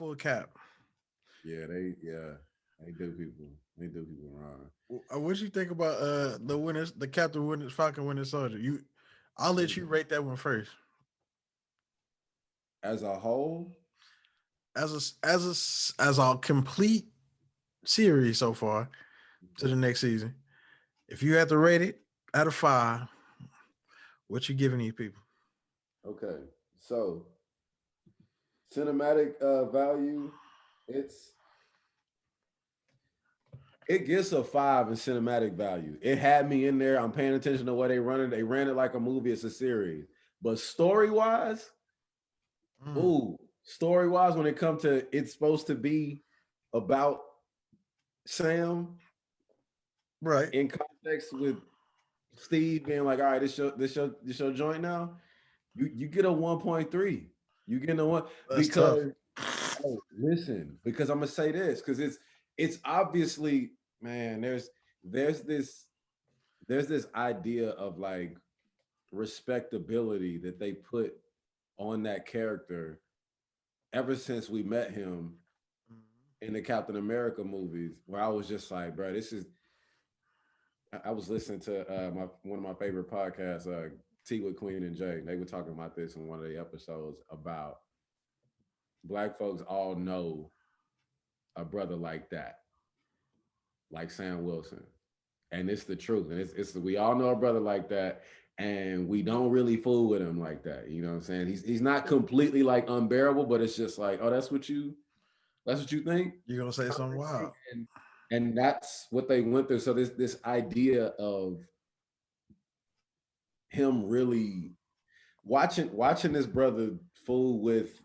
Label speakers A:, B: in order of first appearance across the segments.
A: full cap.
B: They do people wrong.
A: What you think about the Captain Winter Falcon Winter Soldier? I'll let you rate that one first.
B: As a whole,
A: As a complete series so far to the next season. If you had to rate it out of 5, what you giving these people?
B: okay. So cinematic value, it's it gets a 5 in cinematic value. It had me in there. I'm paying attention to what they run it. They ran it like a movie. It's a series. But story wise,
A: Mm,
B: ooh, story wise, when it comes to it's supposed to be about Sam
A: right.
B: in context with Steve being like, all right, this your joint now. You get a 1.3. You get a one
A: That's tough.
B: because listen, because I'm gonna say this, because it's obviously, man, there's this there's this idea of like respectability that they put on that character ever since we met him in the Captain America movies, where I was just like, bro, this is. I was listening to my one of my favorite podcasts, T with Queen and Jay. They were talking about this in one of the episodes about black folks all know a brother like that, like Sam Wilson, and it's the truth. And it's we all know a brother like that, and we don't really fool with him like that. You know what I'm saying? He's not completely like unbearable, but it's just like, oh, that's what you think.
A: You're gonna say something wild.
B: And and that's what they went through. So this idea of him really watching this brother fool with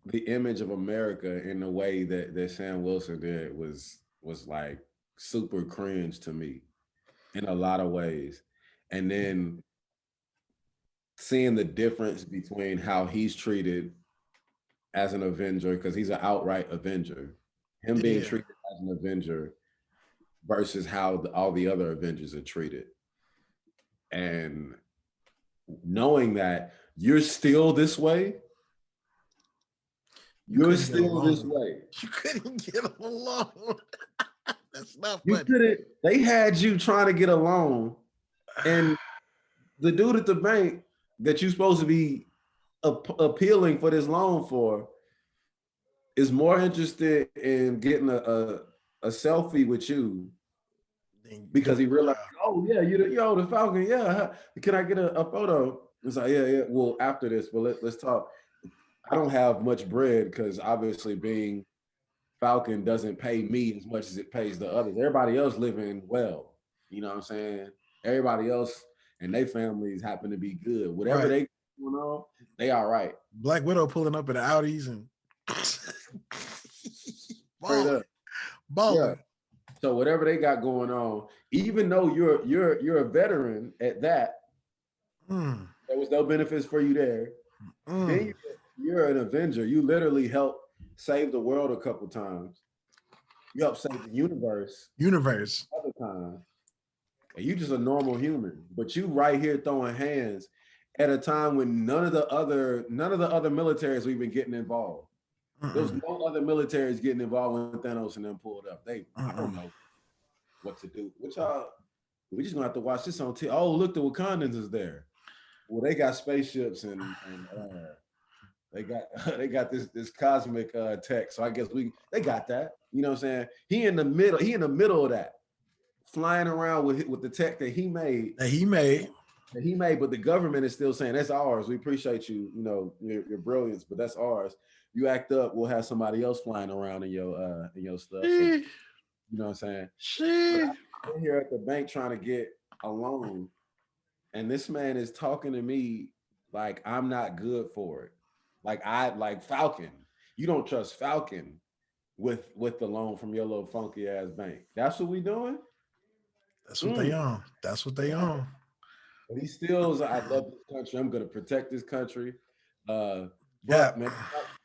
B: the image of America in the way that Sam Wilson did was like super cringe to me in a lot of ways. And then seeing the difference between how he's treated as an Avenger, because he's an outright Avenger, him being
A: Yeah.
B: treated as an Avenger versus how all the other Avengers are treated. And knowing that you're still this way,
A: You
B: you're
A: couldn't get
B: still this
A: along.
B: way.
A: You couldn't get along. That's not
B: You
A: funny.
B: couldn't. They had you trying to get along, and the dude at the bank that you're supposed to be appealing for this loan for is more interested in getting a selfie with you
A: Then
B: because he
A: joking
B: realized,
A: around.
B: oh yeah, you're the Falcon. Yeah, can I get a photo? It's like, yeah. Well, after this, but let's talk. I don't have much bread because obviously being Falcon doesn't pay me as much as it pays the others. Everybody else living well. You know what I'm saying? Everybody else and their families happen to be good. Whatever
A: Right.
B: they going on, they all right.
A: Black Widow pulling up in the Audis and
B: Straight
A: balling,
B: up. Yeah.
A: balling.
B: So whatever they got going on, even though you're a veteran at that,
A: Mm,
B: there was no benefits for you there. Then
A: mm.
B: you're an Avenger. You literally helped save the world a couple times. You helped save the universe
A: Universe.
B: other times. And you just a normal human, but you right here throwing hands at a time when none of the other militaries we've been getting involved. There was
A: Mm-mm,
B: no other militaries getting involved when Thanos and them pulled up. I don't
A: mm-mm.
B: know what to do. Which we just gonna have to watch this on TV. Oh, look, the Wakandans is there. Well, they got spaceships and they got they got this cosmic tech. So I guess they got that. You know what I'm saying? He in the middle. He in the middle of that, flying around with the tech
A: That he made.
B: that he made, but the government is still saying that's ours. We appreciate you, your brilliance, but that's ours. You act up, we'll have somebody else flying around in your stuff. So
A: She,
B: you know what I'm saying? But
A: she.
B: I'm here at the bank trying to get a loan, and this man is talking to me like I'm not good for it. Like Falcon. You don't trust Falcon with the loan from your little funky ass bank. That's what we doing?
A: That's what they
B: Mm.
A: on. That's what they on.
B: But he still is, I love this country. I'm gonna protect this country.
A: Yeah.
B: But man,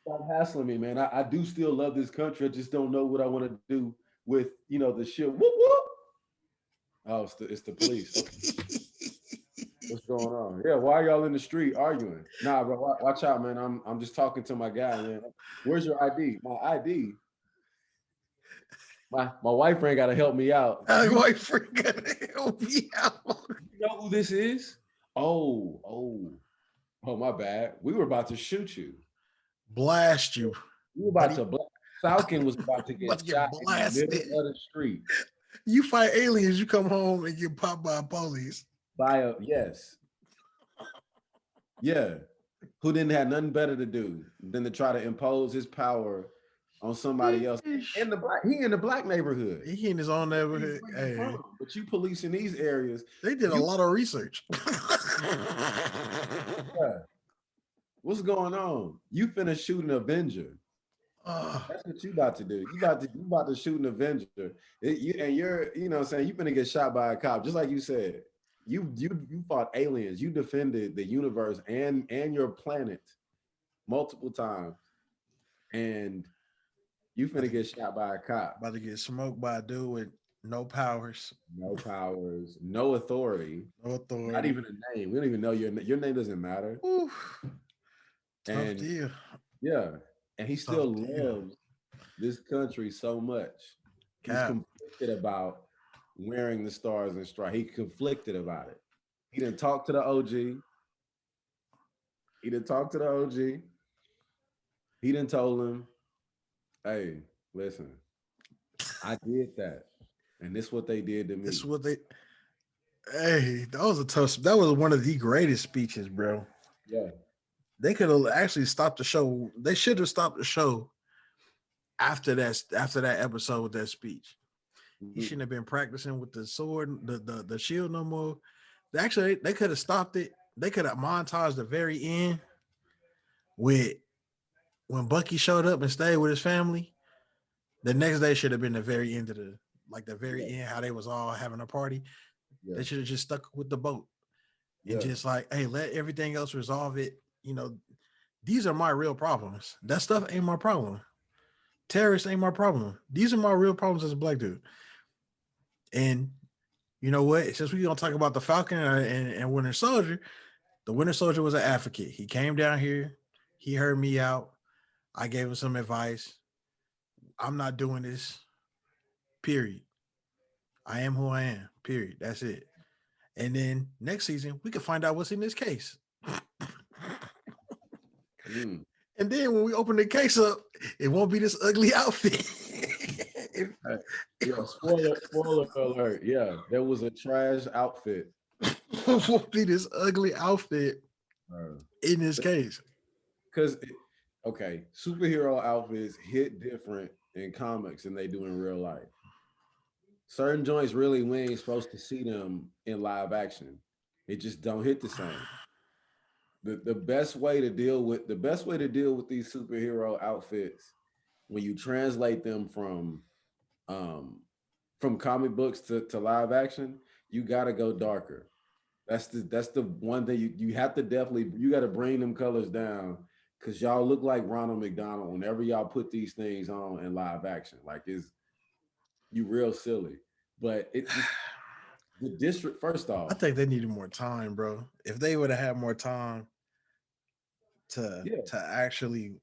B: stop hassling me, man. I do still love this country. I just don't know what I want to do with the shit. Whoop whoop. Oh, it's the police. Okay. What's going on? Yeah, why are y'all in the street arguing? Nah, bro, watch out, man. I'm just talking to my guy, man. Where's your ID? My ID. My wife ain't got to help me out.
A: My
B: You
A: wife freaking help me out.
B: know who this is? Oh, my bad. We were about to shoot you.
A: Blast you.
B: We were about to Falcon was about to
A: About
B: get
A: to
B: shot
A: get
B: in the middle
A: blasted.
B: of the street
A: You fight aliens, you come home and get popped by police.
B: by a yes. Yeah. Who didn't have nothing better to do than to try to impose his power on somebody else in the black neighborhood.
A: He in his own neighborhood. Hey,
B: But you police in these areas.
A: they did a lot of research.
B: Yeah. What's going on? You finna shoot an Avenger. That's what you about to do. You about to shoot an Avenger. You're, you know what I'm saying, you finna get shot by a cop. Just like you said. You fought aliens. You defended the universe and your planet multiple times. And you finna get shot by a cop.
A: About to get smoked by a dude with no powers.
B: No powers, no authority.
A: No authority.
B: Not even a name. We don't even know your name doesn't matter.
A: Oof. Tough
B: And
A: deal.
B: yeah. And he still loves this country so much. He's conflicted about wearing the stars and stripes. He conflicted about it. He didn't talk to the OG. He didn't tell him, hey, listen, I did that. And this is what they did to me.
A: This is what they. Hey, that was a tough. That was one of the greatest speeches, bro.
B: Yeah.
A: They could have actually stopped the show. They should have stopped the show after that episode with that speech. He shouldn't have been practicing with the sword, the shield no more. They could have stopped it. They could have montaged the very end with when Bucky showed up and stayed with his family. The next day should have been the very end of the end, how they was all having a party. Yeah. They should have just stuck with the boat and just like, hey, let everything else resolve it. You know, these are my real problems. That stuff ain't my problem. Terrorists ain't my problem. These are my real problems as a black dude. And you know what? Since we're going to talk about the Falcon and Winter Soldier, the Winter Soldier was an advocate. He came down here. He heard me out. I gave him some advice. I'm not doing this. Period. I am who I am. Period. That's it. And then next season, we can find out what's in this case. And then when we open the case up, it won't be this ugly outfit.
B: Spoiler alert. Yeah, there was a trash outfit.
A: It won't be this ugly outfit in this case.
B: Because, okay, superhero outfits hit different in comics than they do in real life. Certain joints really, we ain't supposed to see them in live action. It just don't hit the same. The best way to deal with these superhero outfits, when you translate them from comic books to live action, you got to go darker. That's the one thing you have to you got to bring them colors down, because y'all look like Ronald McDonald whenever y'all put these things on in live action. Like, you real silly. But it just, the district, first off,
A: I think they needed more time, bro. If they would have had more time to actually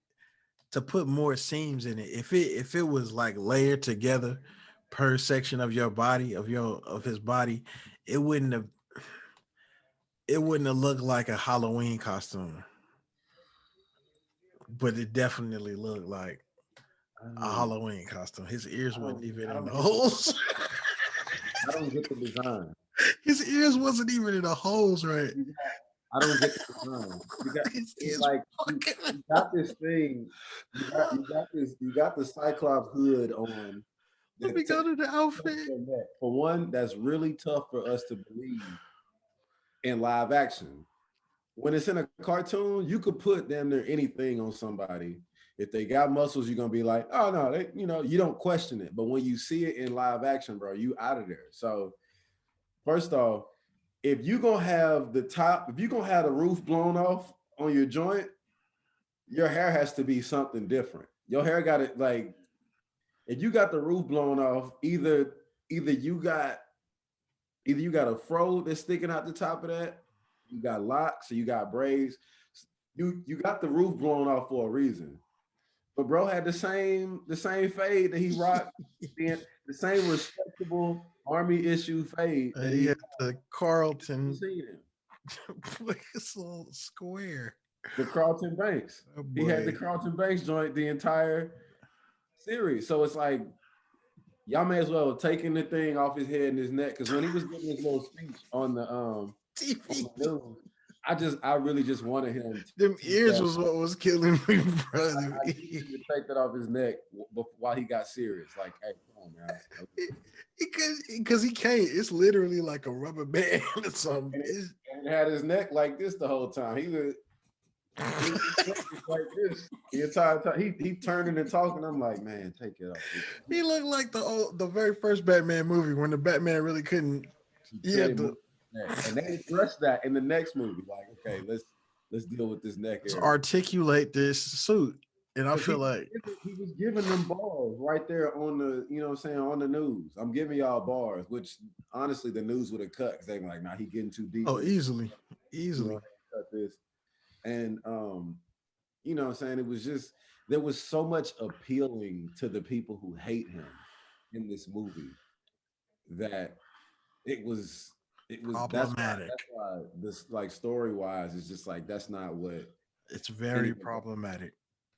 A: to put more seams in it, if it was like layered together per section of your body, of his body, it wouldn't have looked like a Halloween costume. But it definitely looked like a Halloween costume. His ears wasn't even in the holes.
B: I don't get the design.
A: His ears wasn't even in the holes, right?
B: I don't get the design. You got this thing. You got the Cyclops hood on.
A: Let me go to the outfit.
B: For one, that's really tough for us to believe in live action. When it's in a cartoon, you could put damn near anything on somebody. If they got muscles, you're gonna be like, oh no, you don't question it. But when you see it in live action, bro, you out of there. So first off, if you're gonna have the roof blown off on your joint, your hair has to be something different. Your hair got it, like, if you got the roof blown off, either you got a fro that's sticking out the top of that, you got locks, so you got braids. You got the roof blown off for a reason. But bro had the same fade that he rocked, the same respectable army issue fade that
A: He
B: he
A: had the Carlton
B: seen him.
A: little square.
B: The Carlton Banks.
A: Oh
B: He had the
A: boy.
B: Carlton Banks joint the entire series. So it's like y'all may as well have taken the thing off his head and his neck. Cause when he was giving his little speech on
A: TV.
B: the news, I really just wanted him
A: Them
B: to take
A: ears
B: that.
A: was what was killing me, brother.
B: I needed him to take that off his neck while he got serious. Like, hey, come on, man.
A: Because he can't. It's literally like a rubber band or something.
B: And had his neck like this the whole time. He was like this the entire time. He turning and talking. I'm like, man, take it off.
A: He looked like the very first Batman movie when the Batman really couldn't. He had to
B: And they addressed that in the next movie. Like, okay, let's deal with this neck area.
A: articulate this suit. And I feel like
B: he was giving them bars right there on the, you know what I'm saying, on the news. I'm giving y'all bars, which honestly the news would have cut because they were like, nah, he getting too deep.
A: easily.
B: You know, cut this. And you know what I'm saying? It was just there was so much appealing to the people who hate him in this movie that it was
A: problematic.
B: That's why this, like, story wise, is just like that's not what
A: It's very problematic.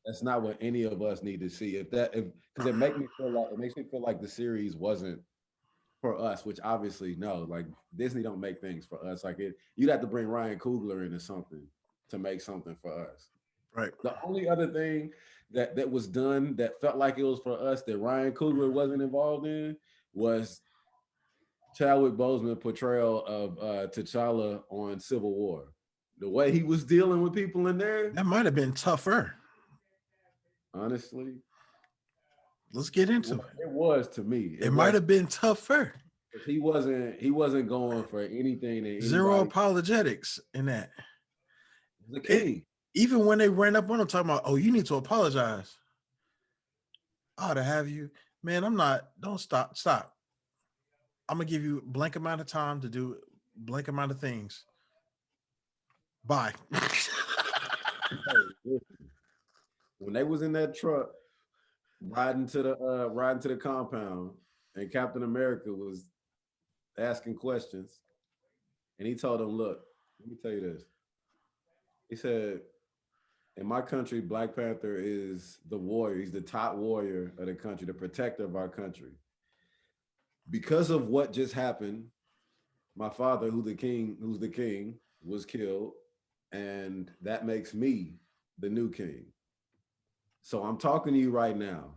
B: That's not what any of us need to see. Because it makes me feel like the series wasn't for us, which obviously no, like Disney don't make things for us. Like you'd have to bring Ryan Coogler into something to make something for us.
A: Right.
B: The only other thing that was done that felt like it was for us that Ryan Coogler wasn't involved in was Chadwick Boseman portrayal of T'Challa on Civil War. The way he was dealing with people in there,
A: that might have been tougher.
B: Honestly,
A: let's get into it.
B: It was to me.
A: It might have been tougher.
B: He wasn't going for anything.
A: Zero apologetics in that.
B: The king.
A: Even when they ran up on him talking about, oh, you need to apologize. I ought to have you. Man, I'm not. Don't stop. Stop. I'm going to give you a blank amount of time to do blank amount of things. Bye.
B: When they was in that truck riding to the compound, and Captain America was asking questions, and he told him, look, let me tell you this. He said, in my country, Black Panther is the warrior. He's the top warrior of the country, the protector of our country. Because of what just happened, my father, who's the king, was killed, and that makes me the new king. So I'm talking to you right now,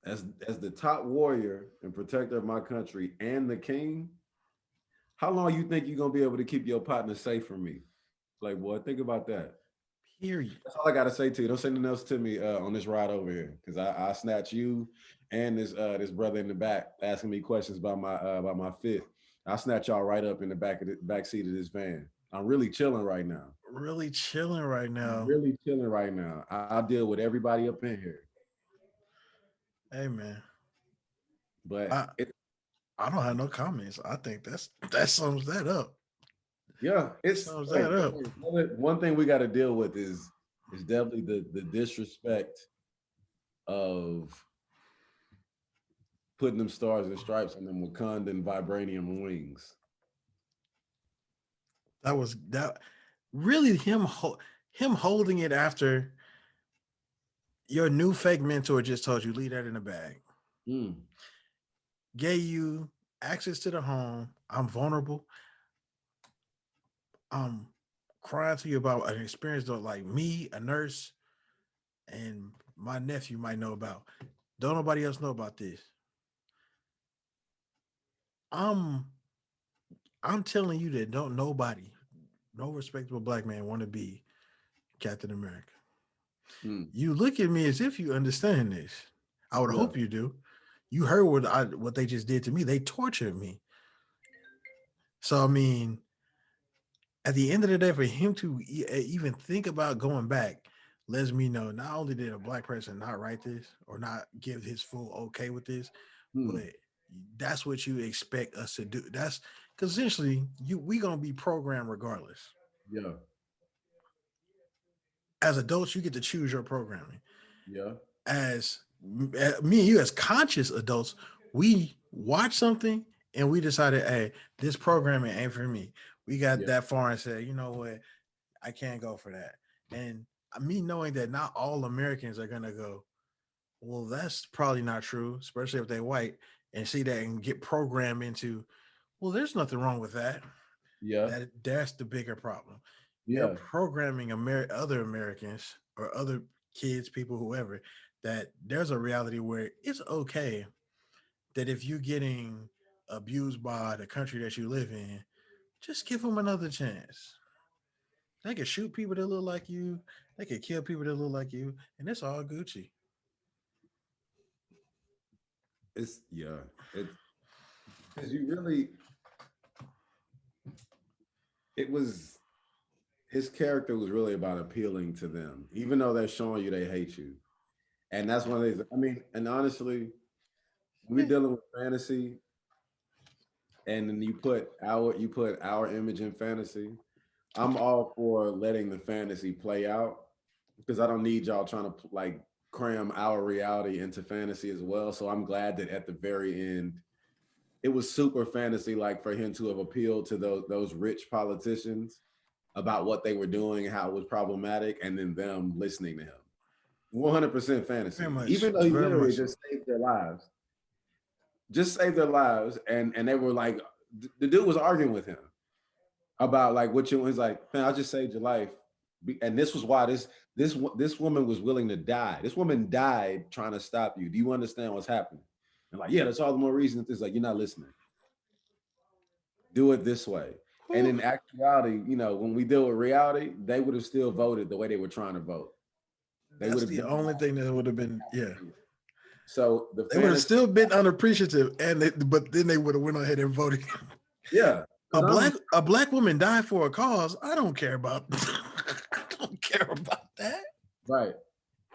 B: as the top warrior and protector of my country and the king. How long you think you're gonna be able to keep your partner safe from me? Like, boy, think about that.
A: Period.
B: That's all I gotta say to you. Don't say nothing else to me on this ride over here, because I snatch you and this brother in the back asking me questions about my fit. I'll snatch y'all right up in the back seat of this van. I'm really chilling right now.
A: Really chilling right now.
B: Really chilling right now. I'll deal with everybody up in here.
A: Hey, man.
B: But
A: I don't have no comments. I think that sums that up.
B: Yeah, it
A: sums that up.
B: One thing we got to deal with is definitely the disrespect of putting them stars and stripes on them Wakandan vibranium wings.
A: That really him holding it after your new fake mentor just told you leave that in the bag. Gave you access to the home. I'm vulnerable. I'm crying to you about an experience that, like me, a nurse, and my nephew might know about. Don't nobody else know about this. I'm telling you that don't nobody, no respectable Black man want to be Captain America. You look at me as if you understand this. I would hope you do. You heard what they just did to me. They tortured me. So, I mean, at the end of the day, for him to even think about going back lets me know not only did a Black person not write this or not give his full okay with this, but that's what you expect us to do. That's because essentially we gonna be programmed regardless.
B: Yeah.
A: As adults, you get to choose your programming.
B: Yeah.
A: As me and you, as conscious adults, we watch something and we decided, hey, this programming ain't for me. We got
B: Yeah.
A: that far and said, you know what, I can't go for that. And me knowing that not all Americans are gonna go, well, that's probably not true, especially if they're white, and see that and get programmed into, well, there's nothing wrong with that.
B: Yeah.
A: That's the bigger problem. They're
B: Yeah.
A: programming other Americans or other kids, people, whoever, that there's a reality where it's okay that if you're getting abused by the country that you live in, just give them another chance. They can shoot people that look like you. They can kill people that look like you, and it's all Gucci.
B: It's yeah. It's because you really it was his character was really about appealing to them, even though they're showing you they hate you. And that's one of these. I mean, and honestly, we're
A: Yeah,
B: dealing with fantasy, and then you put our image in fantasy. I'm all for letting the fantasy play out because I don't need y'all trying to like cram our reality into fantasy as well. So I'm glad that at the very end, it was super fantasy like for him to have appealed to those rich politicians about what they were doing and how it was problematic, and then them listening to him. 100%
A: very
B: fantasy,
A: much,
B: even though he
A: very
B: literally
A: much so.
B: just saved their lives, and they were like, the dude was arguing with him about like what you was like, man, I just saved your life, and this was why this woman was willing to die. This woman died trying to stop you. Do you understand what's happening? And like, yeah, that's all the more reason that this like you're not listening. Do it this way. And
A: Whew.
B: in actuality, when we deal with reality, they would have still voted the way they were trying to vote. They would
A: That's
B: have
A: the
B: done
A: only thing that would have been, yeah.
B: so the
A: They would have
B: fantasy,
A: still been unappreciative, but then they would have went ahead and voted.
B: yeah.
A: A
B: Because I'm
A: black woman died for a cause. I don't care about. I don't care about that.
B: right.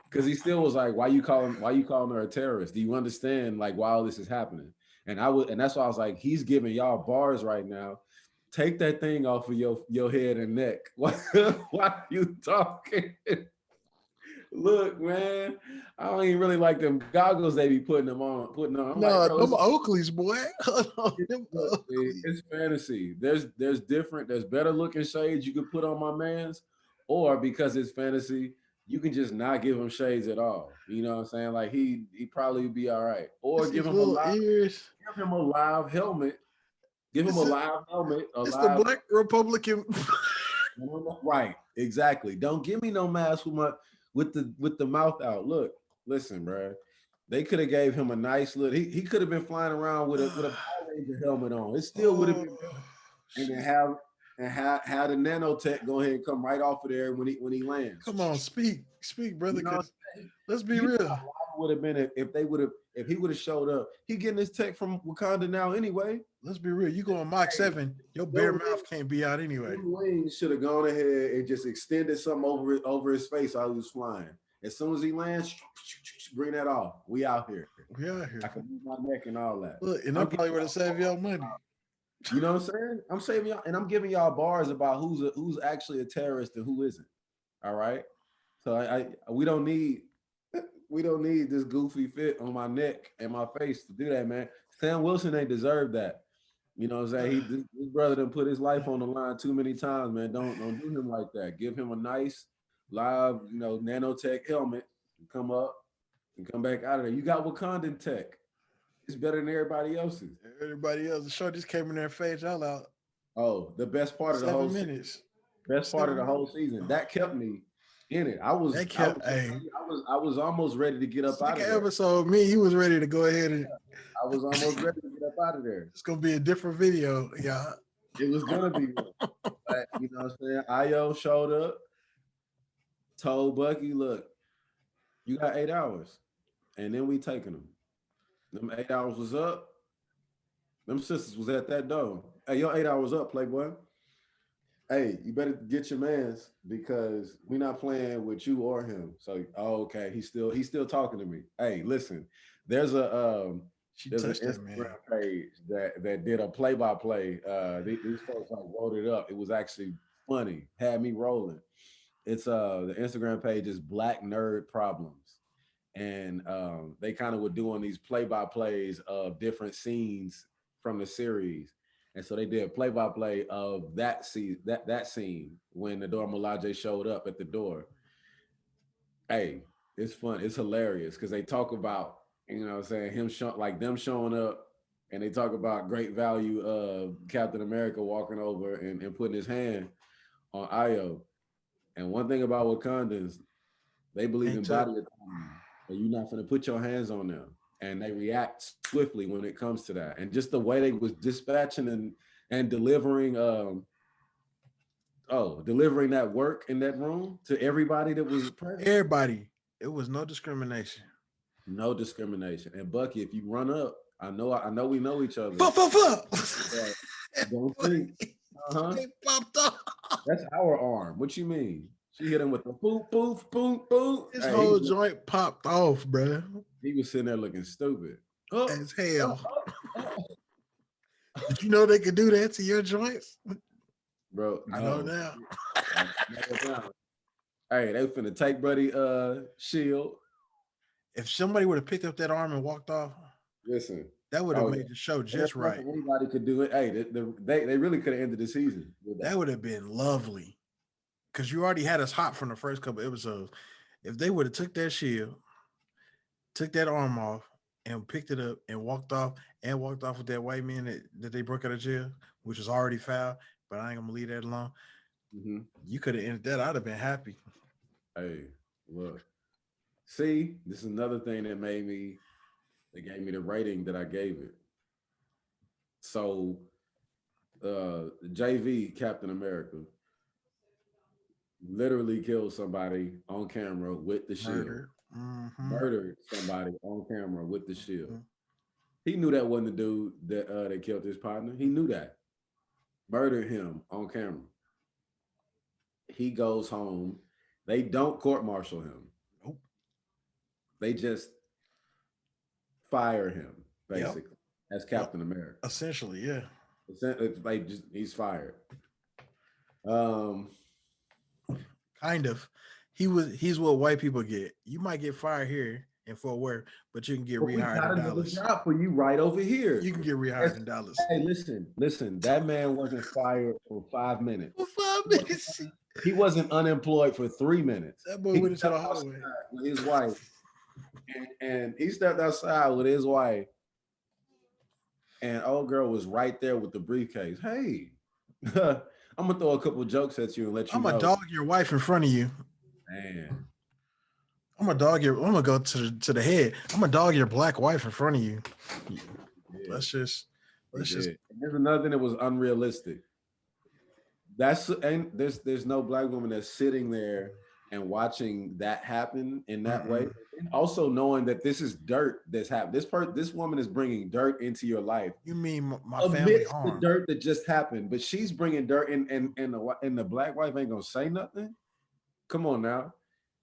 B: Because he still was like, why you calling her a terrorist? Do you understand like why all this is happening? And that's why I was like, he's giving y'all bars right now. Take that thing off of your head and neck. Why are you talking? Look, man, I don't even really like them goggles they be putting on. I'm like,
A: No,
B: bro,
A: them Oakleys, boy. Them
B: look,
A: Oakleys.
B: it's fantasy. There's better looking shades you could put on my man's, or because it's fantasy, you can just not give him shades at all. You know what I'm saying? Like he probably would be all right. Or
A: It's these little ears.
B: give him a live helmet. Give him a
A: It's,
B: live helmet, a
A: it's the
B: live
A: black Republican.
B: right. Exactly. Don't give me no mask with the mouth out. Look, listen, bro. They could have gave him a nice little. He could have been flying around with a Power Ranger helmet on. It still would have
A: Oh,
B: been better. And then
A: shit.
B: have the nanotech go ahead and come right off of there when he lands.
A: Come on, speak, brother.
B: You know what
A: Because
B: I'm saying?
A: let's be
B: You know
A: real.
B: how live it would have been if he would have showed up. He getting his tech from Wakanda now anyway.
A: Let's be real. You go on Mach
B: Hey,
A: 7, your bare
B: them
A: mouth can't be out anyway.
B: wings should have gone ahead and just extended something over his face while he was flying. As soon as he lands, bring that off. We out here.
A: We out
B: I
A: here.
B: can move my neck and all that.
A: Look, and
B: I'm
A: that
B: giving
A: probably would have saved y'all money.
B: you know what I'm saying? I'm saving y'all, and I'm giving y'all bars about who's actually a terrorist and who isn't. All right. So we don't need this goofy fit on my neck and my face to do that, man. Sam Wilson ain't deserved that. You know what I'm saying? His brother done put his life on the line too many times, man. Don't do him like that. Give him a nice live, nanotech helmet and come up and come back out of there. You got Wakandan tech. It's better than everybody else's.
A: Everybody else, the show just came in there and fades y'all out.
B: Oh, the best part of the whole
A: 7 minutes.
B: best part of the
A: 7
B: whole
A: minutes.
B: season. That kept me in it. I was
A: That
B: I was
A: kept a
B: I was almost ready to get up out
A: second
B: of there.
A: episode. Me, he was ready to go ahead and
B: I was almost ready to get up out of there.
A: it's gonna be a different video, y'all.
B: It was gonna be one. But you know what I'm saying? Io showed up, told Bucky, look, you got 8 hours. And then we taking them. Them 8 hours was up. Them sisters was at that door. Hey, your 8 hours up, Playboy. Hey, you better get your mans because we're not playing with you or him. So, okay, he's still talking to me. Hey, listen, there's
A: She
B: there's an
A: touched that man.
B: Instagram page that did a play-by-play. These folks like wrote it up. It was actually funny. Had me rolling. It's the Instagram page is Black Nerd Problems, and they kind of were doing these play by plays of different scenes from the series, and so they did play by play of that scene when the Dora Milaje showed up at the door. Hey, it's fun. It's hilarious because they talk about, what I'm saying, like them showing up, and they talk about great value of Captain America walking over and putting his hand on Io. And one thing about Wakandans, they believe in body autonomy. So you're not going to put your hands on them. And they react swiftly when it comes to that. And just the way they was dispatching and delivering delivering that work in that room to everybody that was present.
A: Everybody. It was no discrimination.
B: No discrimination. And Bucky, if you run up, I know we know each other. Don't think.
A: They popped up.
B: That's our arm. What you mean? She hit him with the boop, boop, boop, boop.
A: His whole joint popped off, bro.
B: He was sitting there looking stupid.
A: As hell. Did you know they could do that to your joints?
B: Bro, no.
A: I know now.
B: Hey, they finna take Buddy shield.
A: If somebody would have picked up that arm and walked off,
B: listen,
A: that would have made the show just right.
B: Anybody could do it. Hey, they really could have ended the season.
A: That would have been lovely. Because you already had us hot from the first couple episodes. If they would have took that shield, took that arm off, and picked it up and walked off with that white man that they broke out of jail, which was already foul, but I ain't gonna leave that alone. Mm-hmm. You could have ended that. I'd have been happy.
B: Hey, look. See, this is another thing that gave me the rating that I gave it. So JV, Captain America, literally killed somebody on camera with the shield. Murdered somebody on camera with the shield. Mm-hmm. He knew that wasn't the dude that killed his partner. He knew that. Murdered him on camera. He goes home. They don't court-martial him. Nope. They just fire him, basically, as Captain America.
A: Essentially, yeah.
B: Like he's fired.
A: Kind of. He's what white people get. You might get fired here in Fort Worth, but you can get rehired in Dallas.
B: Job for you right over here.
A: You can get rehired in Dallas.
B: Hey, listen. That man wasn't fired for 5 minutes.
A: For 5 minutes.
B: He wasn't unemployed for 3 minutes.
A: That boy went into the hallway
B: with his wife, and he stepped outside with his wife, and old girl was right there with the briefcase. Hey, I'm gonna throw a couple of jokes at you and let you know.
A: I'm gonna dog your wife in front of you.
B: Man.
A: I'm gonna go to the head. I'm gonna dog your black wife in front of you. Yeah. Let's just.
B: There's another thing that was unrealistic. There's no black woman that's sitting there and watching that happen in that way. And also knowing that this is dirt that's happened. This woman is bringing dirt into your life.
A: You mean my family harm?
B: The dirt that just happened, but she's bringing dirt and the black wife ain't gonna say nothing. Come on now.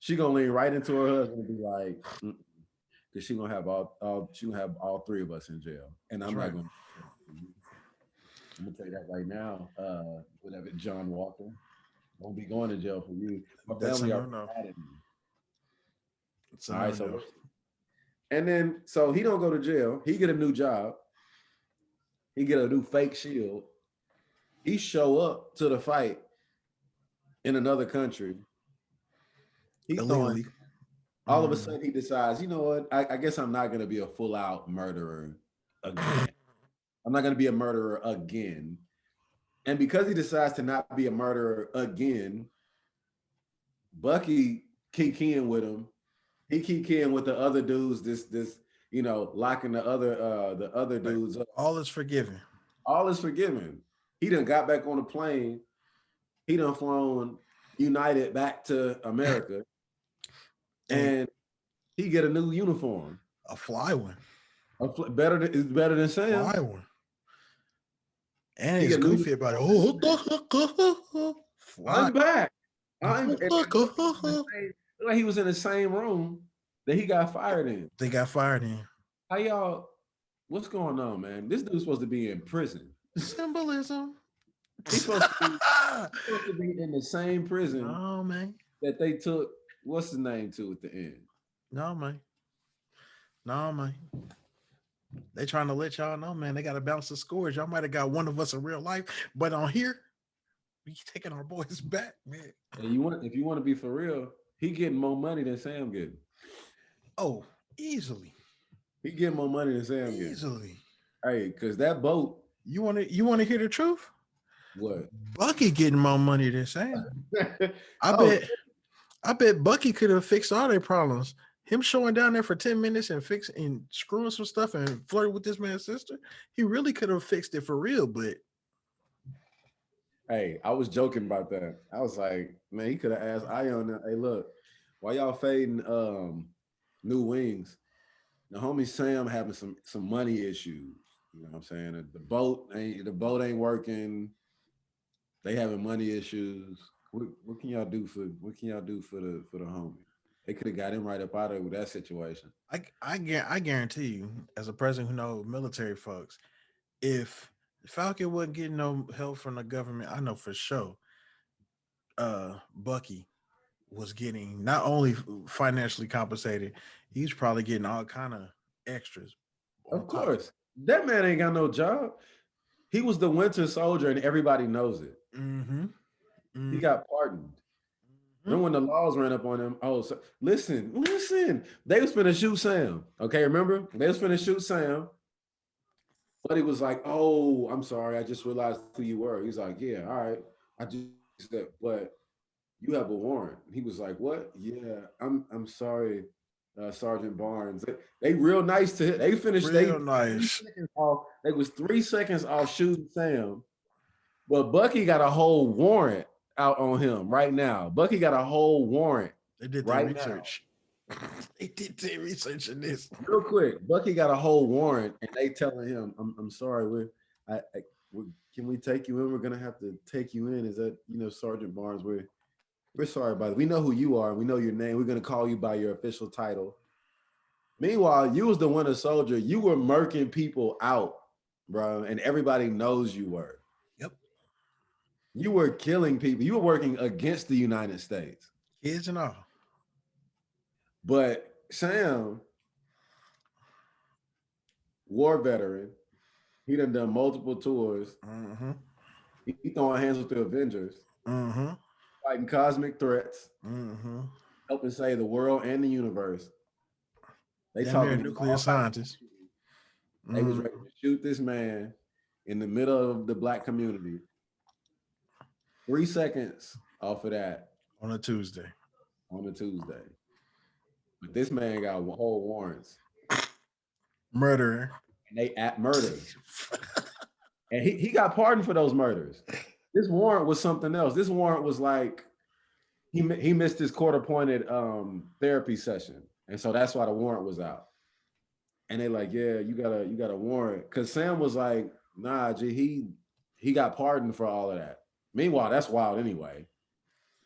B: She gonna lean right into her husband and be like, because she gonna have all three of us in jail. And I'm not gonna tell you that right now. Whatever, John Walker. Won't be going to jail for you. My family are mad at me. All right, so and then so he don't go to jail. He get a new job. He get a new fake shield. He show up to the fight in another country. All of a sudden he decides, you know what? I guess I'm not going to be a full out murderer again. I'm not going to be a murderer again. And because he decides to not be a murderer again, Bucky keying with him. He keying with the other dudes. This locking the other dudes up.
A: All is forgiven.
B: All is forgiven. He done got back on the plane. He done flown United back to America. And he get a new uniform.
A: A fly one.
B: Better than Sam.
A: Fly one. And he's goofy about it.
B: I'm back. Like he was in the same room that he got fired in.
A: They got fired in.
B: How y'all? What's going on, man? This dude's supposed to be in prison.
A: Symbolism.
B: He's supposed to be in the same prison
A: No, man.
B: that they took. What's his name to at the end?
A: No, man. No, man. They trying to let y'all know, man. They got to balance the scores. Y'all might have got one of us in real life, but on here, we taking our boys back, man.
B: And if you want to be for real, he getting more money than Sam getting.
A: Oh, easily,
B: He getting more money than Sam getting.
A: easily.
B: Hey, because that boat.
A: You want to hear the truth?
B: What?
A: Bucky getting more money than Sam. I
B: Oh,
A: bet Bucky could have fixed all their problems. Him showing down there for 10 minutes and screwing some stuff and flirting with this man's sister, he really could have fixed it for real. But
B: hey, I was joking about that. I was like, man, he could have asked Ion, hey, look, why y'all fading New Wings? The homie Sam having some money issues. You know what I'm saying? The boat ain't working. They having money issues. What can y'all do for the homie? They could have got him right up out of that situation.
A: I guarantee you, as a person who knows military folks, if Falcon wasn't getting no help from the government, I know for sure Bucky was getting not only financially compensated, he's probably getting all kind of extras.
B: Of course. That man ain't got no job. He was the Winter Soldier and everybody knows it.
A: Mm-hmm.
B: He got pardoned. Remember when the laws ran up on him? Oh, so, listen. They was finna shoot Sam. Okay, remember? They was finna shoot Sam. But he was like, oh, I'm sorry. I just realized who you were. He's like, yeah, all right. I just said, but you have a warrant. He was like, what? Yeah, I'm sorry, Sergeant Barnes. They real nice to him. They finished.
A: Real nice.
B: They was 3 seconds off shooting Sam. But Bucky got a whole warrant out on him right now. Bucky got a whole warrant.
A: They did their research. They did their research in this.
B: Real quick, Bucky got a whole warrant, and they telling him, "I'm sorry, can we take you in? We're gonna have to take you in. Is that Sergeant Barnes? We're sorry about it. We know who you are. We know your name. We're gonna call you by your official title." Meanwhile, you was the Winter Soldier. You were murking people out, bro, and everybody knows you were.
A: Yep.
B: You were killing people. You were working against the United States.
A: Kids and all.
B: But Sam, war veteran, he done multiple tours.
A: Mm-hmm.
B: He throwing hands with the Avengers.
A: Mm-hmm.
B: Fighting cosmic threats.
A: Mm-hmm.
B: Helping save the world and the universe. They
A: talking nuclear scientists.
B: They was ready to shoot this man in the middle of the Black community. 3 seconds off of that.
A: On a Tuesday.
B: But this man got whole warrants.
A: Murderer.
B: And they at murder. And he got pardoned for those murders. This warrant was something else. This warrant was like he missed his court-appointed therapy session. And so that's why the warrant was out. And they like, yeah, you got a warrant. Because Sam was like, nah, G, he got pardoned for all of that. Meanwhile, that's wild anyway.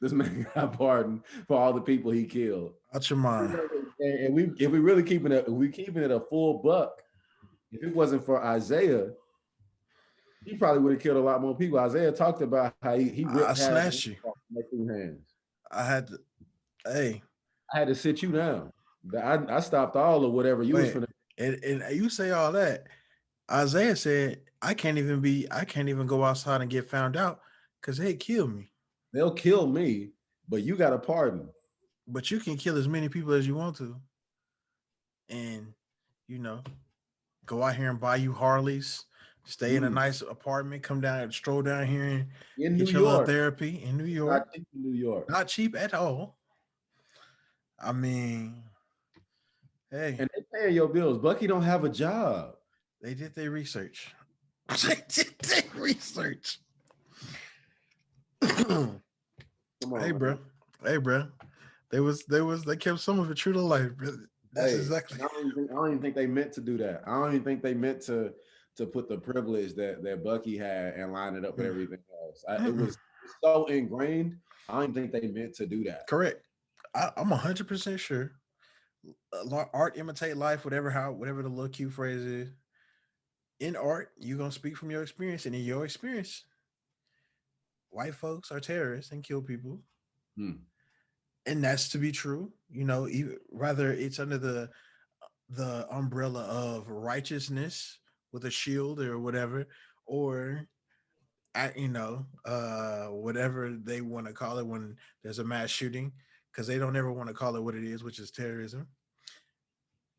B: This man got pardoned for all the people he killed.
A: Out your mind.
B: And if we really keeping it a full buck, if it wasn't for Isaiah, he probably would have killed a lot more people. Isaiah talked about how he ripped
A: I slashed you.
B: Hands.
A: I had
B: to sit you down. I stopped all of whatever you was finna.
A: And you say all that. Isaiah said, I can't even go outside and get found out because they'd kill me.
B: They'll kill me, but you got a pardon.
A: But you can kill as many people as you want to. And, go out here and buy you Harleys, stay in a nice apartment, come down, stroll down here and get your little therapy in New York.
B: Not cheap in New York.
A: Not cheap at all. I mean, hey.
B: And they paying your bills. Bucky don't have a job.
A: They did their research. Hey, bro. They kept some of it true to life, brother. That's exactly.
B: I don't even think they meant to do that. I don't even think they meant to put the privilege that Bucky had and line it up with everything else. It was so ingrained. I don't even think they meant to do that.
A: Correct. I'm 100% sure. Art imitate life, whatever the little cute phrase is. In art, you're gonna speak from your experience, and in your experience, white folks are terrorists and kill people,
B: Hmm.
A: and that's to be true. You know, even, rather it's under the umbrella of righteousness with a shield or whatever, or at, whatever they want to call it when there's a mass shooting, because they don't ever want to call it what it is, which is terrorism.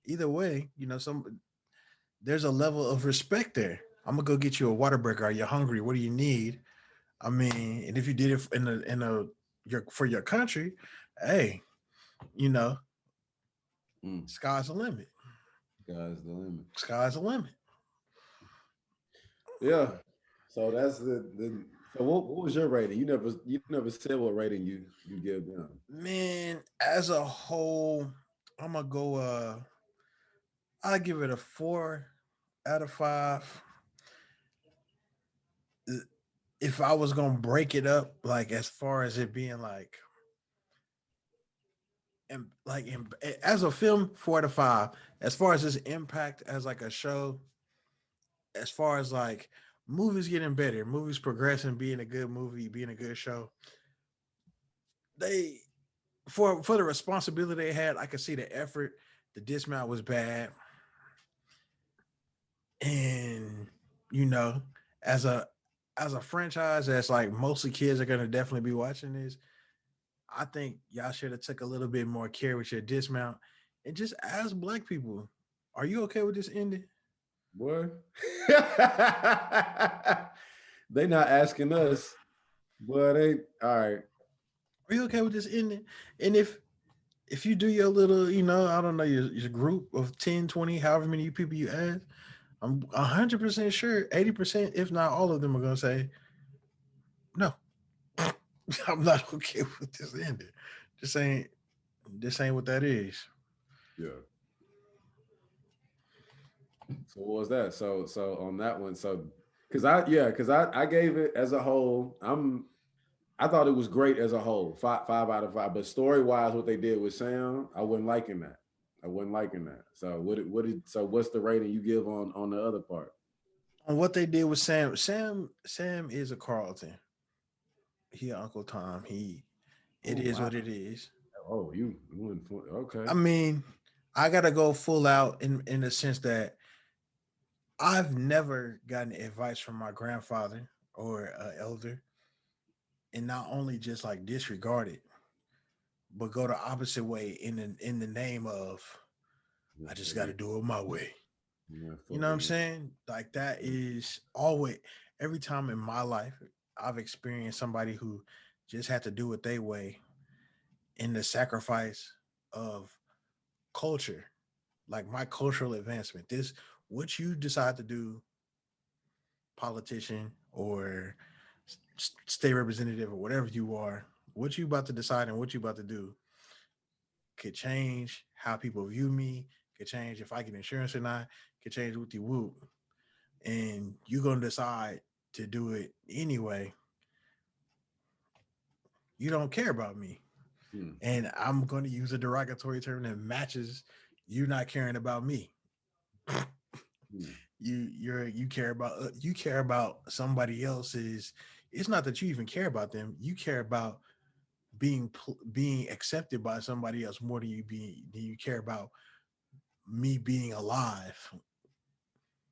A: Either way, there's a level of respect there. I'm gonna go get you a water breaker. Are you hungry? What do you need? I mean, and if you did it in a your for your country, hey, you know,
B: Hmm.
A: sky's the limit.
B: Sky's the limit.
A: Sky's the limit.
B: Yeah. So that's the. So what was your rating? You never said what rating you give them.
A: Man, as a whole, I'm gonna go. I give it a 4 out of 5. If I was gonna break it up, like as far as it being like, and like as a film, 4 out of 5. As far as its impact as like a show, as far as like movies getting better, movies progressing, being a good movie, being a good show, they for the responsibility they had, I could see the effort. The dismount was bad, and you know, as a as a franchise that's like mostly kids are gonna definitely be watching this, I think y'all should have took a little bit more care with your dismount and just ask black people, are you okay with this ending?
B: Boy. They not asking us, but they all right.
A: Are you okay with this ending? And if you do your little, I don't know, your group of 10, 20, however many people you ask, I'm 100% sure 80%, if not all of them, are gonna say, no, I'm not okay with this ending. This ain't this ain't what that is.
B: Yeah. So what was that? So on that one, so because I gave it as a whole. I thought it was great as a whole, 5 out of 5. But story wise, what they did with Sam, I wasn't liking that. I wasn't liking that. So what's the rating you give on the other part?
A: On what they did with Sam is a Carlton. He Uncle Tom. It
B: Oh
A: is
B: wow.
A: what it is.
B: Oh you went for okay.
A: I mean, I gotta go full out in the sense that I've never gotten advice from my grandfather or elder, and not only just like disregard it, but go the opposite way in the name of
B: Yeah,
A: I just
B: so
A: got to do it my way.
B: you went
A: You
B: for
A: know what I'm
B: the
A: saying? Like that is always every time in my life I've experienced somebody who just had to do it their way in the sacrifice of culture, like my cultural advancement. This what you decide to do, politician or state representative or whatever you are, what you about to decide and what you about to do could change how people view me, could change if I get insurance or not, could change what you whoop. And you're gonna decide to do it anyway. You don't care about me.
B: hmm,
A: And I'm gonna use a derogatory term that matches you not caring about me.
B: hmm,
A: You care about somebody else's. It's not that you even care about them. You care about being accepted by somebody else more than you care about me being alive.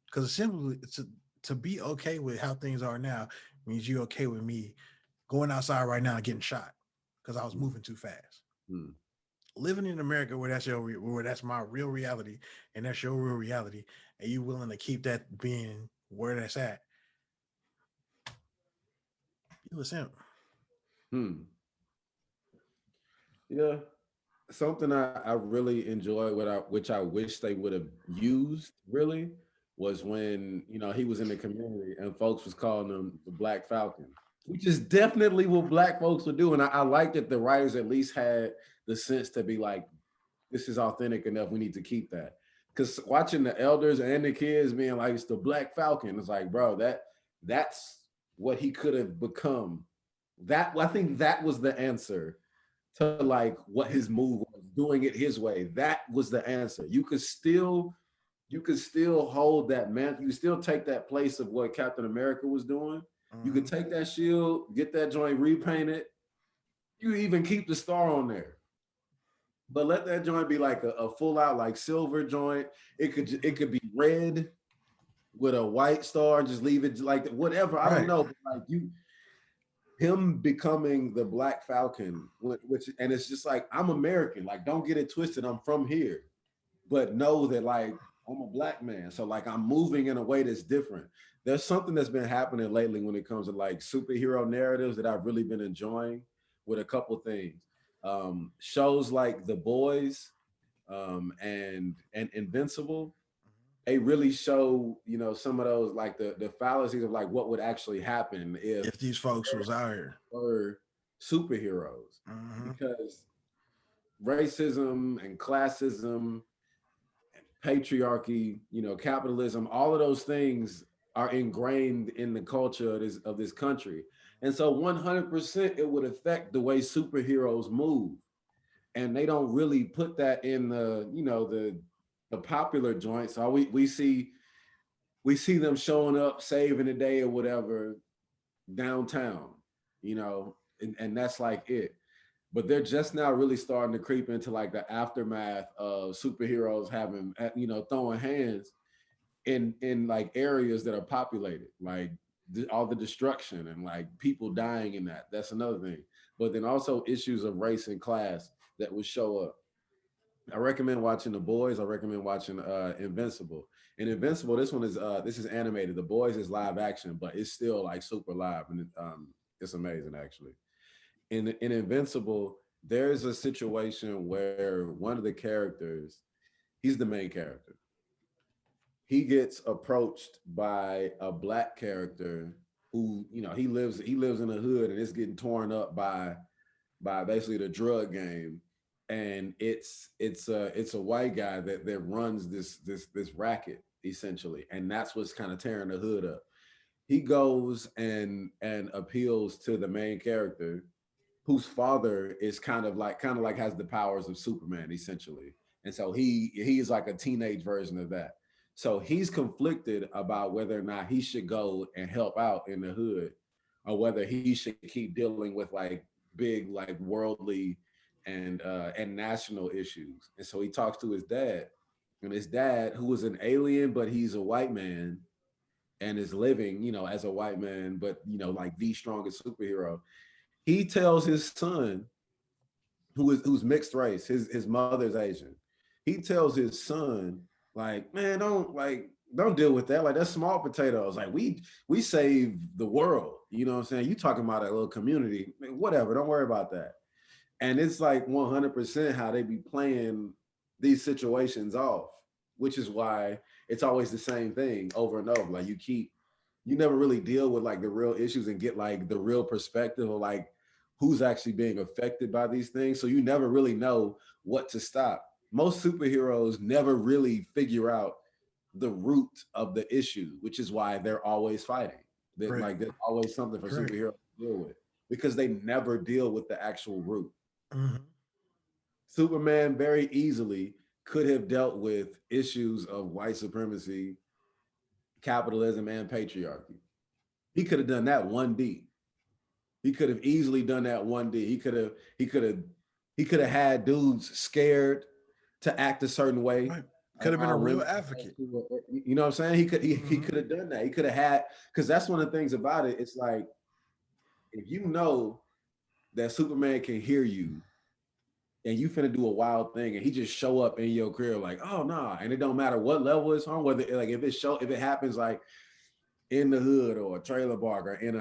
A: Because simply to be okay with how things are now means you're okay with me going outside right now and getting shot because I was
B: hmm,
A: moving too fast.
B: hmm.
A: Living in America where that's my real reality and that's your real reality, and you willing to keep that being where that's at, you a simp.
B: Hmm. Yeah. Something I really enjoyed, which I wish they would have used really was when he was in the community and folks was calling him the Black Falcon, which is definitely what Black folks would do. And I like that the writers at least had the sense to be like, this is authentic enough. We need to keep that. Because watching the elders and the kids being like, it's the Black Falcon, it's like, bro, that's what he could have become. That I think that was the answer to like what his move was, doing it his way. That was the answer. You could still hold that man. You still take that place of what Captain America was doing, You could take that shield, get that joint repainted. You even keep the star on there. But let that joint be like a full out like silver joint. It could be red with a white star. Just leave it like whatever. I don't know. But like him becoming the Black Falcon, which and it's just like I'm American. Like don't get it twisted. I'm from here, but know that like I'm a Black man. So like I'm moving in a way that's different. There's something that's been happening lately when it comes to like superhero narratives that I've really been enjoying with a couple things. Shows like The Boys and Invincible, they really show, you know, some of those like the fallacies of like what would actually happen if
A: these folks was out here
B: were superheroes. Because racism and classism and patriarchy, you know, capitalism, all of those things are ingrained in the culture of this country. And so 100% it would affect the way superheroes move. And they don't really put that in the, you know, the popular joints. So we see them showing up, saving the day or whatever downtown, you know, and that's like it. But they're just now really starting to creep into like the aftermath of superheroes having, you know, throwing hands in like areas that are populated, like all the destruction and like people dying in that. That's another thing. But then also issues of race and class that will show up. I recommend watching The Boys. I recommend watching Invincible. And Invincible, this is animated. The Boys is live action, but it's still like super live, and it's amazing actually. In Invincible, there's a situation where one of the characters, he's the main character. He gets approached by a Black character who, you know, he lives in the hood and it's getting torn up by basically the drug game. And it's a white guy that runs this racket essentially, and that's what's kind of tearing the hood up. He goes and appeals to the main character, whose father is kind of like has the powers of Superman essentially, and so he is like a teenage version of that. So he's conflicted about whether or not he should go and help out in the hood, or whether he should keep dealing with like big like worldly and national issues. And so he talks to his dad, and his dad, who is an alien, but he's a white man and is living, you know, as a white man, but you know, like the strongest superhero. He tells his son, who's mixed race, his mother's Asian. He tells his son, like, man, don't deal with that. Like that's small potatoes. Like we save the world. You know what I'm saying? You talking about a little community, whatever. Don't worry about that. And it's like 100% how they be playing these situations off, which is why it's always the same thing over and over. Like you never really deal with like the real issues and get like the real perspective of like who's actually being affected by these things. So you never really know what to stop. Most superheroes never really figure out the root of the issue, which is why they're always fighting. Like there's always something for superheroes to deal with, because they never deal with the actual root. Superman very easily could have dealt with issues of white supremacy, capitalism, and patriarchy. He could have done that 1D. He could have easily done that 1D. He could have had dudes scared to act a certain way.
A: Could have been a real advocate.
B: You know what I'm saying? He could have done that. He could have had, because that's one of the things about it. It's like, if you know that Superman can hear you and you finna do a wild thing and he just show up in your career like, oh nah, and it don't matter what level it's on, whether like if it happens like in the hood or a trailer park or in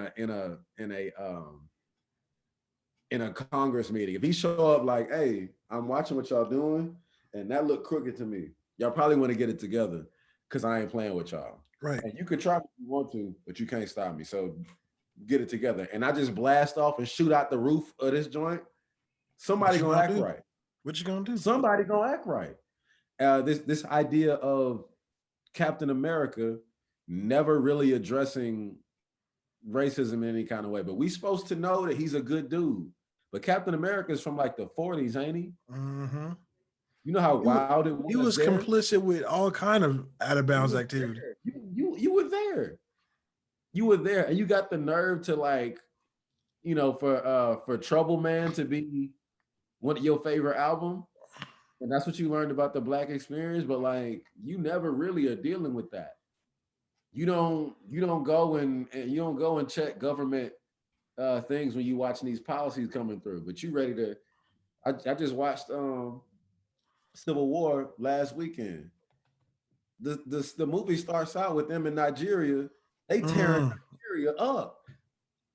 B: a Congress meeting. If he show up like, hey, I'm watching what y'all doing and that look crooked to me, y'all probably want to get it together because I ain't playing with y'all.
A: Right.
B: And you could try if you want to, but you can't stop me. So get it together. And I just blast off and shoot out the roof of this joint. Somebody gonna act right.
A: What you gonna do?
B: Somebody gonna act right. This idea of Captain America never really addressing racism in any kind of way, but we supposed to know that he's a good dude. But Captain America is from like the 40s, ain't he?
A: Mm-hmm.
B: You know how wild it was.
A: He was complicit with all kind of out of bounds activity.
B: You were there. You were there, and you got the nerve to like, for Trouble Man to be one of your favorite album, and that's what you learned about the Black experience. But like, you never really are dealing with that. You don't go and you don't go and check government things when you watching these policies coming through. But you ready to? I just watched Civil War last weekend. The movie starts out with them in Nigeria. They tearing
A: Mm,
B: Nigeria up.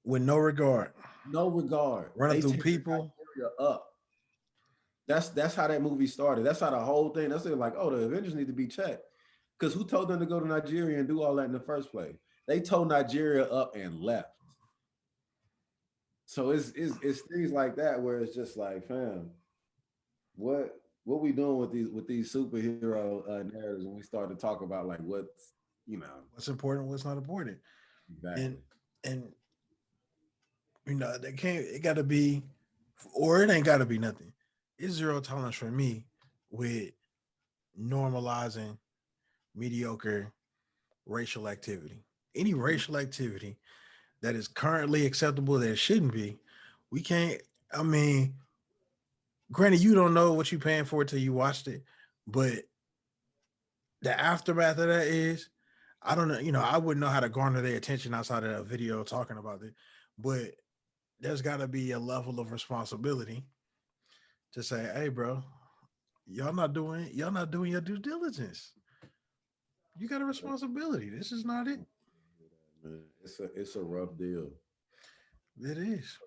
A: with no regard,
B: No regard.
A: running
B: They
A: through
B: tearing
A: people.
B: Nigeria up. That's how that movie started. That's how the whole thing. That's like, oh, the Avengers need to be checked. Because who told them to go to Nigeria and do all that in the first place? They told Nigeria up and left. So it's things like that where it's just like, fam, what we doing with these superhero narratives when we start to talk about like what's
A: What's important, what's not important, and
B: exactly.
A: and they can't. It got to be, or it ain't got to be nothing. It's zero tolerance for me with normalizing mediocre racial activity. Any racial activity that is currently acceptable that it shouldn't be, we can't. I mean, granted, you don't know what you're paying for till you watched it, but the aftermath of that is, I don't know. I wouldn't know how to garner their attention outside of a video talking about it, but there's got to be a level of responsibility to say, "Hey, bro, y'all not doing your due diligence. You got a responsibility. This is not it.
B: Man, it's a rough deal.
A: It is."